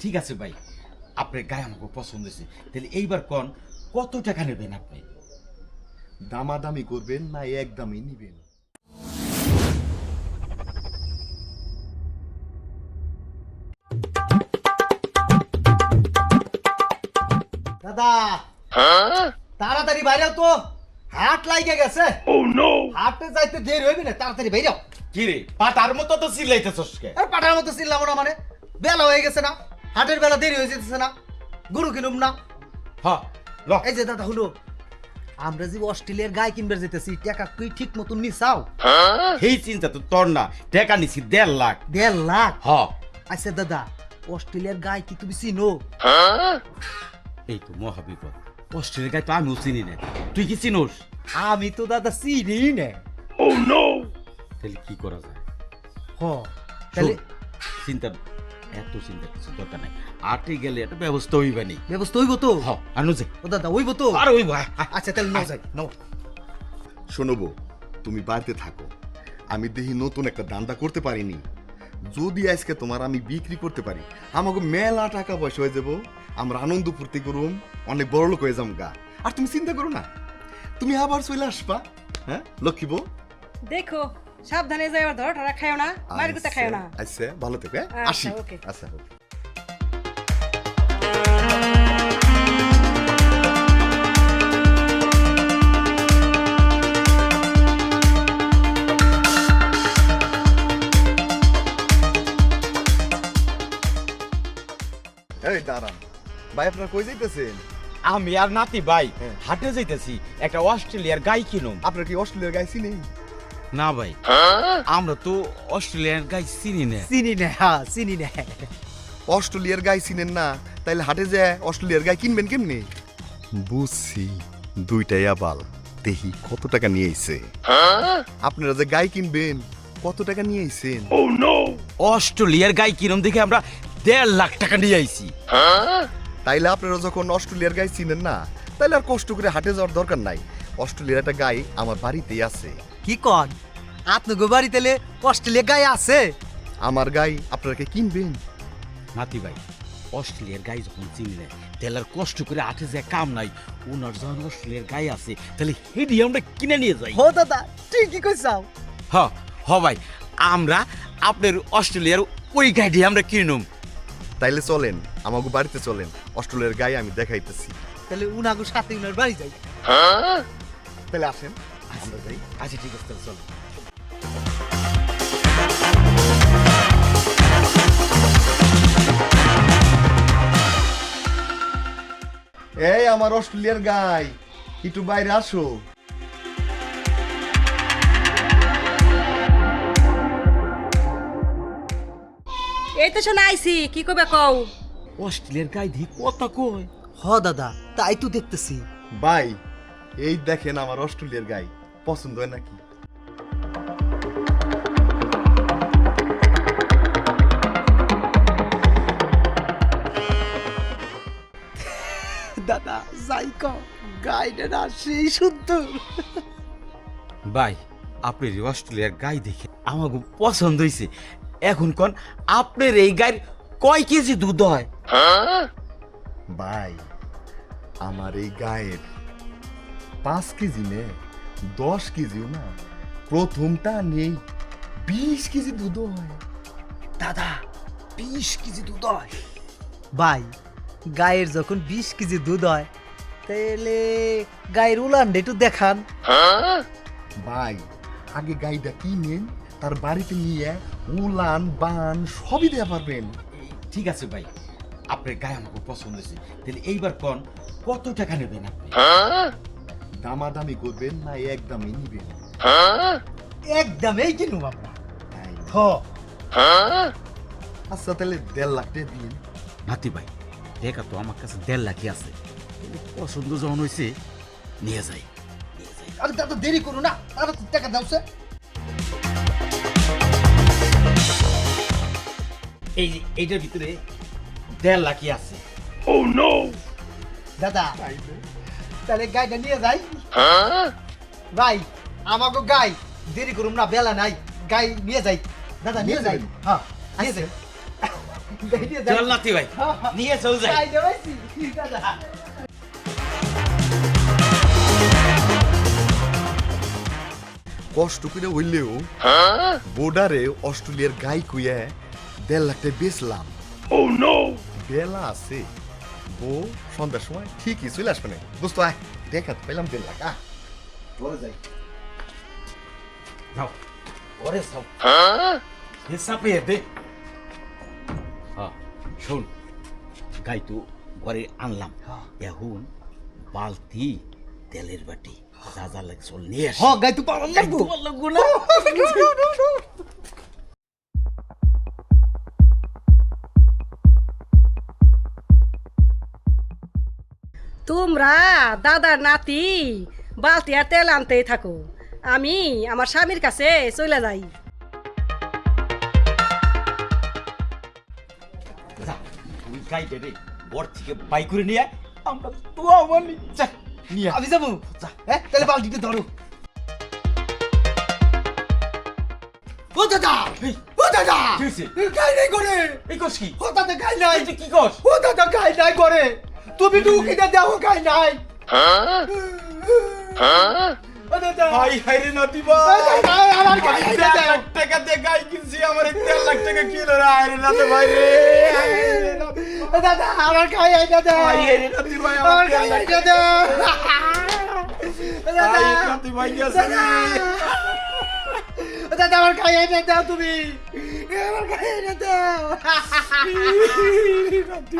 ঠিক আছে ভাই, আপনার গায়ে আমাকে পছন্দ হয়েছে। তাহলে এইবার কোন কত টাকা নেবেন আপনি? দামাদামি করবেন না একদমই নিবেন? দাদা তাড়াতাড়ি বাইরে তো, হাট লাগে গেছে। হাটে যাইতে দেরি হইবে না, তাড়াতাড়ি বাইরে। কি রে, পাটার মতো তো চিল্লাইতেছস কে? আর পাঠার মতো চিল্লাবো না মানে, বেলা হয়ে গেছে না, হাটের বেলা দেরি হয়ে যেতেছে না, গরু কিনুম না। হ্যাঁ ল। এই যে দাদা হলো, আমরা যে অস্ট্রেলিয়ার গাই কিনবে যেতেছি, টাকা কি ঠিক মতন নিছাও? এই চিন্তা তো তোর না, টাকা নিছি 1.5 লাখ। 1.5 লাখ? হ। আচ্ছা দাদা, অস্ট্রেলিয়ার গাই কি তুমি চিনো? এই তো মহাবিপদ, অস্ট্রেলিয়ার গায়ে তো আমিও চিনি না, তুই কি চিনোস? আমি তো দাদা চিনি না। তাহলে কি করা যায়? হ তাহলে চিন্তা, এত চিন্তা কিছু দরকার নাই, আটে গেলে একটা ব্যবস্থা হইবা নেই। ব্যবস্থা হইব তো? হ, আনো যে। ও দাদা হইব তো? আর হইবা। আচ্ছা তাহলে নাও যাই, নাও। শোনবো, তুমি বাড়িতে থাকো, আমি দেখি নতুন একটা দান্দা করতে পারিনি। যদি আজকে তোমার আমি বিক্রি করতে পারি, আমাকে মেলা টাকা পয়সা হয়ে যাবো, আমরা আনন্দ ফুর্তি করুম, অনেক বড় লোক হয়ে যাম গা। আর তুমি চিন্তা করো না, তুমি আবার চলে আসবা। হ্যাঁ লক্ষ্মী বউ, দেখো সাবধানে যাই, আবার ধরা টরা খাও না, মায়ের গুতা খাও না। আচ্ছা ভালো থেকে আচ্ছা, আসি। ওকে। আচ্ছা ওকে। এই দাঁড়ান ভাই, আপনারা কই যাইতেছেন? আমি আর নাতি ভাই হ্যাঁ। হাটে যাইতেছি, একটা অস্ট্রেলিয়ার গাই কিনুম। আপনার কি অস্ট্রেলিয়ার গাই চিনেন? না ভাই, আমরা তো অস্ট্রেলিয়ার গাই চিনি না। চিনি না, হ্যাঁ চিনি না। অস্ট্রেলিয়ার গাই চিনেন না, তাইলে হাটে যায় অস্ট্রেলিয়ার গাই কিনবেন কেমনি? বুঝছি, দুইটাই আবাল। দেখি কত টাকা নিয়ে আইছে। আপনারা যে গাই কিনবেন, কত টাকা নিয়ে আইছেন? অস্ট্রেলিয়ার গাই কিনুম দেখে আমরা 1.5 লাখ টাকা নিয়ে আইছি। তাইলে আপনারা যখন অস্ট্রেলিয়ার গাই চিনেন না, তাইলে আর কষ্ট করে হাটে যাওয়ার দরকার নাই। অস্ট্রেলিয়ার একটা গাই আমার বাড়িতেই আছে। কি কন, আপনার বাড়ি তাহলে অস্ট্রেলিয়া গাই আছে? আমার গাই আপনারা কি কিনবেন? নাতি ভাই, অস্ট্রেলিয়ার গাই যখন চিনি না, তাহলে আর কষ্ট করে হাটে যায় কাম নাই। ওনার যখন অস্ট্রেলিয়ার গাই আছে, তাহলে হেডি আমরা কিনে নিয়ে যাই। হো দাদা, ঠিকই কইছাও। হ হ ভাই, আমরা আপনার অস্ট্রেলিয়ার ওই গাইটি আমরা কিনুম। তাইলে চলেন, আমাকে বাড়িতে চলেন, অস্ট্রেলিয়ার গাই আমি দেখাইতেছি। তাহলে উনাগো সাথে উনার বাড়ি যাই। তাহলে আসেন আমরা যাই। আচ্ছা ঠিক আছে, তাহলে চলো। এই আমার অস্ট্রেলিয়ার গাই, একটু বাইরে আসো। এই তো শোনা আইছি, কি কবে কও? অস্ট্রেলিয়ার গাই দিয়ে কথা কয়। হ দাদা, তাই তো দেখতেছি। ভাই এই দেখেন আমার অস্ট্রেলিয়ার গাই, পছন্দ হয় নাকি? দাদা যাই কও, গাইটা না সেই সুন্দর। ভাই, আপনার এই অস্ট্রেলিয়ার গাই দেখে আমাকে পছন্দ হয়েছে। এখন কোন আপনার এই গাইর কয় কেজি দুধ হয়? ভাই আমার এই গায়ের 5 কেজি নে, 10 কেজিও না, প্রথমটা নেই 20 কেজি দুধ হয়। দাদা 20 কেজি দুধ হয়? ভাই গায়ের যখন 20 কেজি দুধ হয়, তাহলে গায়ের উলানটা একটু দেখান। ভাই আগে গাইটা কিনেন, তার বাড়িতে নিয়ে উলান বান সবই দেওয়া পারবেন। ঠিক আছে ভাই, আপনার গায়ে আমাকে পছন্দ হয়েছে। তাহলে এইবার কোন কত টাকা নেবেন আপনি? দামাদামি করবেন না একদমই নিবেন? একদম এই কিনুম আমরা। তাই না? হ আচ্ছা তাহলে 1.5 লাখ টাকা দিন। নাতি ভাই, দেখা তো আমার কাছে 1.5 লাখই আছে। তাহলে পছন্দ যখন হয়েছে, নিয়ে যাই। আরে দাদা দেরি করো না, আরে টাকা দাও সে। এই যে এইটার ভিতরে 1.5 লাখই আছে। দাদা তাহলে গাইটা নিয়ে যাই। ভাই আমাকে গাই, দেরি করুম না, বেলা নাই, গাই নিয়ে যাই। দাদা নিয়ে যাই। হ্যাঁ নিয়ে যাই। গাই দিয়ে চল নাতি ভাই নিয়ে চল যাই গাই দেবাইছি দাদা কষ্ট করে হইলেও বোর্ডারে অস্ট্রেলিয়ার গাই কুইয়া 1.5 লাখ টাকা বেচলাম। বেলা আছে, বউ সন্ধ্যার সময় ঠিকই চলে আসবে না। দোস্ত আয়, দেখা তো পেলাম 1.5 লাখ। ঘরে যাই। যাও ঘরে যাও হিসাবে দে হ্যাঁ শোন গাই তো ঘরে আনলাম এখন বালতি তেলের বাটি যা যা লাগে চল নিয়ে আস গাই তো পালন লাগবো লাগবো না তোমরা দাদার নাতি বালতি আর তেল আনতেই থাকো, আমি আমার স্বামীর কাছে চলে যাই। যা তুই গাই দে বর থেকে বাই করে নিয়ে আয়, আমরা তো আমার যা নিয়ে আয়। আমি যাবো হ্যাঁ তাহলে বালতিটা ধরো ও দাদা এই, ও দাদা কি হইছে? গাই নাই করে এই কস কি ও দাদা গাই নাই এই তুই কি কস ও দাদা গাই নাই করে তুমি ঢুকি না দেখো গাই নাই ও দাদা হাই হাই রে নাতি ও দাদা, আমার গাই নাই দাদা। 1 লাখ টাকা দিয়ে গাই কিনছি আমার 1.5 লাখ টাকা কিলো রে হাই রে নাতি ভাই রে হাই রে নাতি ও দাদা আমার গাই নাই দাদা ভাই রে নাতি ভাই আমার আমার গাই 1 নাই লাখ টাকা দাদা ও দাদা হাই নাতি ভাই গেছে রে ও দাদা আমার গাই নাই দাও তুমি আমার গাই নাই দাও নাতি